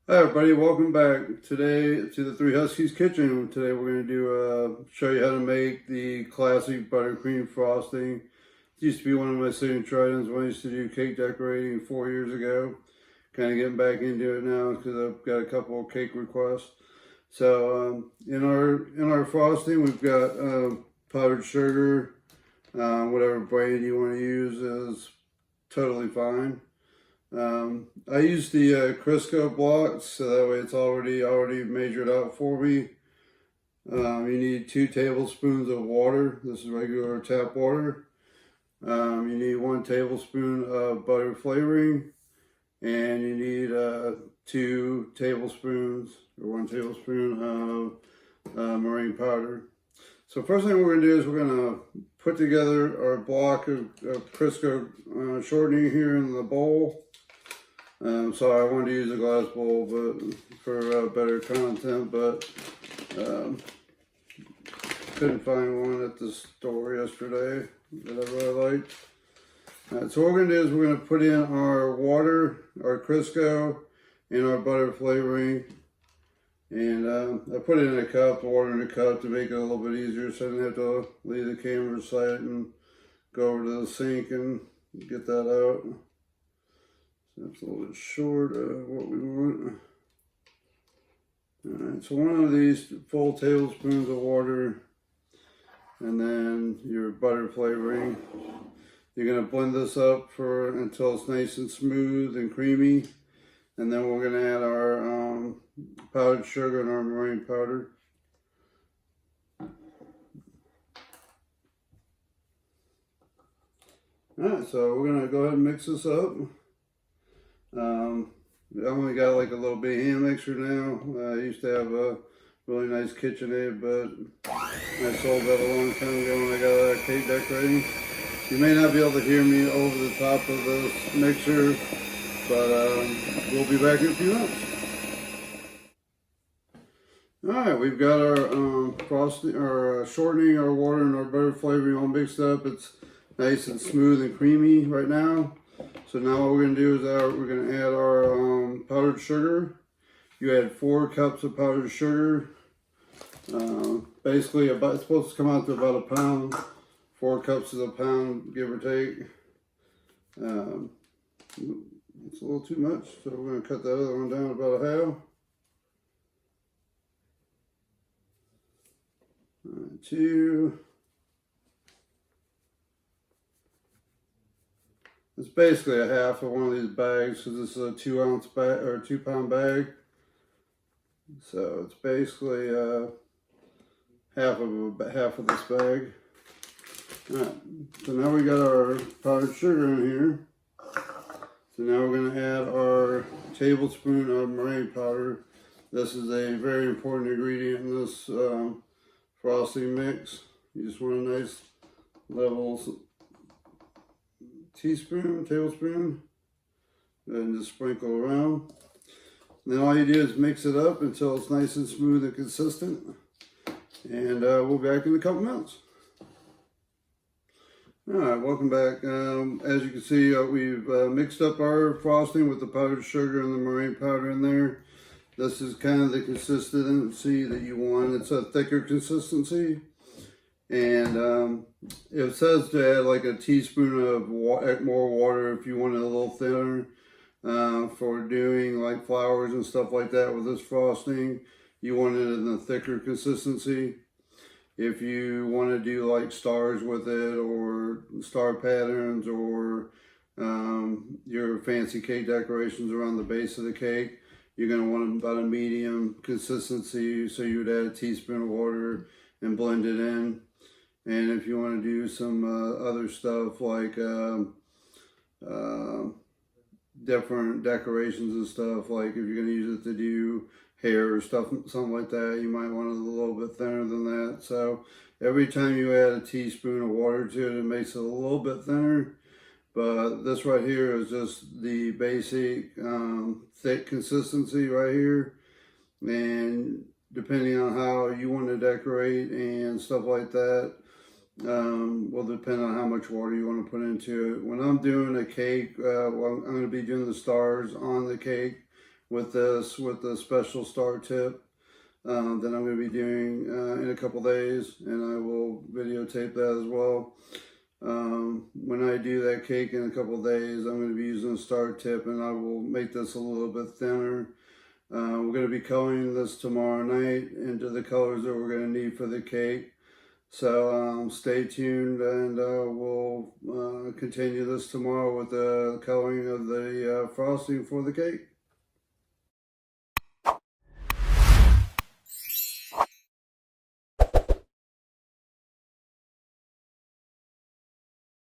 Hi everybody, welcome back today to the Three Huskies Kitchen. Today we're going to show you how to make the classic buttercream frosting. It used to be one of my signature items when I used to do cake decorating 4 years ago. Kind of getting back into it now because I've got a couple of cake requests. So in our frosting we've got powdered sugar. Whatever brand you want to use is totally fine. I use the Crisco blocks, so that way it's already measured out for me. You need 2 tablespoons of water. This is regular tap water. You need 1 tablespoon of butter flavoring, and you need 2 tablespoons or 1 tablespoon of meringue powder. So first thing we're going to do is we're going to put together our block of Crisco shortening here in the bowl. Sorry, I wanted to use a glass bowl, but for better content, but couldn't find one at the store yesterday that I really liked. Alright, so what we're going to do is we're going to put in our water, our Crisco, and our butter flavoring. And I put it in a cup, the water in a cup, to make it a little bit easier so I didn't have to leave the camera side and go over to the sink and get that out. So that's a little bit short of what we want. Alright, so 1 of these full tablespoons of water, and then your butter flavoring. You're going to blend this up until it's nice and smooth and creamy. And then we're going to add our powdered sugar and our meringue powder. Alright, so we're going to go ahead and mix this up. I only got like a little bit hand mixer now. I used to have a really nice KitchenAid, but I sold that a long time ago when I got out of cake decorating. You may not be able to hear me over the top of this mixer, but we'll be back in a few minutes. Alright, we've got our frosting, our shortening, our water, and our butter flavoring all mixed up. It's nice and smooth and creamy right now. So now what we're going to do is we're going to add our powdered sugar. You add 4 cups of powdered sugar. Basically, it's supposed to come out to about a pound. 4 cups is a pound, give or take. It's a little too much, so we're going to cut that other one down about a half. 2. It's basically a half of one of these bags because this is a 2-ounce bag or 2-pound bag. So it's basically half of this bag. Alright, so now we got our powdered sugar in here. So now we're going to add our tablespoon of meringue powder. This is a very important ingredient in this frosting mix. You just want a nice level tablespoon, and just sprinkle around. And then all you do is mix it up until it's nice and smooth and consistent. And we'll be back in a couple minutes. Alright, welcome back. As you can see, we've mixed up our frosting with the powdered sugar and the meringue powder in there. This is kind of the consistency that you want. It's a thicker consistency. And it says to add like a teaspoon of more water if you want it a little thinner for doing like flowers and stuff like that with this frosting. You want it in a thicker consistency. If you want to do like stars with it or star patterns or your fancy cake decorations around the base of the cake, you're going to want about a medium consistency, so you would add a teaspoon of water and blend it in. And if you want to do some other stuff like different decorations and stuff, like if you're going to use it to do hair or stuff, something like that, you might want it a little bit thinner than that. So every time you add a teaspoon of water to it, it makes it a little bit thinner. But this right here is just the basic thick consistency right here. And depending on how you want to decorate and stuff like that, will depend on how much water you want to put into it. When I'm doing a cake, I'm going to be doing the stars on the cake with this, with the special star tip that I'm going to be doing in a couple days, and I will videotape that as well. When I do that cake in a couple days, I'm going to be using a star tip, and I will make this a little bit thinner. We're going to be coloring this tomorrow night into the colors that we're going to need for the cake. So stay tuned, and we'll continue this tomorrow with the coloring of the frosting for the cake.